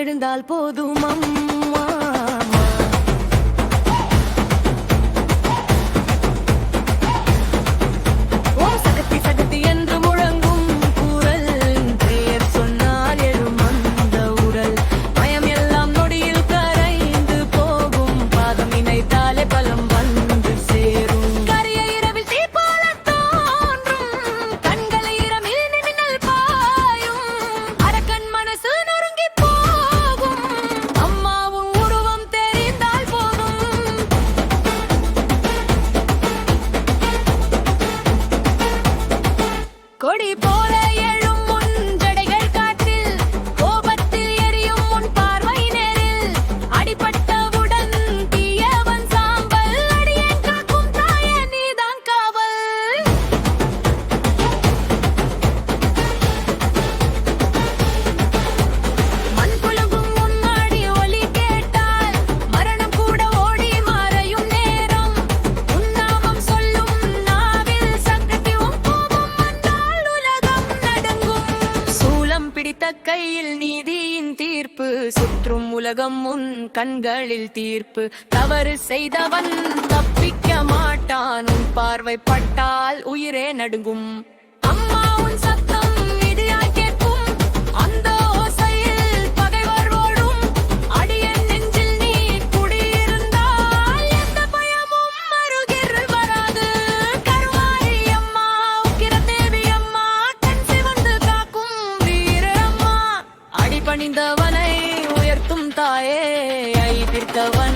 எழுந்தால் போதும் அம்மா. ஓம் சகத்தி சகத்தி என்று முழங்கும் குரல், பெயர் சொன்னால் எழும் அந்த உடல். பயம் எல்லாம் நொடியில் கரைந்து போகும், பாதம் இணைத்தாலே பலம் வந்து சேரும். கரிய இரவில் தீ போல தோன்றும், கண்களை இரவில் மின்னல் பாயும். அரக்கன் மனசு நொறுங்கி போகும், அம்மாவும் உருவம் தெரிந்தால் போதும். கொடி போல எழும் உன் ஜடைகள் காற்றில், கோபத்தில் எரியும் உன் பார்வை நேரில். அடிபட்டவுடன் தீயவன் சாம்பல், அடியேன் காக்கும் தாயே நீதான் காவல். மண் குலுங்கும் முன்னாடி ஒலி கேட்டால், மரணம் கூட ஓடி மறையும் நேரம். உன்னாமம் சொல்லும் நாவில் சக்தி, உன் கோபம் வந்தால் உலகம் நடுங்கும். சூலம் பிடித்த கையில் நீதியின் தீர்ப்பு, சுற்றும் உலகம் உன் கண்களில் தீர்ப்பு. தவறு செய்தவன் தப்பிக்க மாட்டான், உன் பார்வை பட்டால் உயிரே நடுங்கும். அம்மா உன் சத்தம் இடியாய் கேட்கும், அந்த ஓசையில் பகைவர் ஓடும். அடியேன் நெஞ்சில் நீ குடியிருந்தால், எந்த பயமும் அருகில் வராது. கருமாரி அம்மா, உக்கிர தேவி அம்மா, கண் சிவந்து காக்கும் வீர அம்மா. அடிபணிந்தவனை உயர்த்தும் தாயே, ஐ தீர்த்தவன்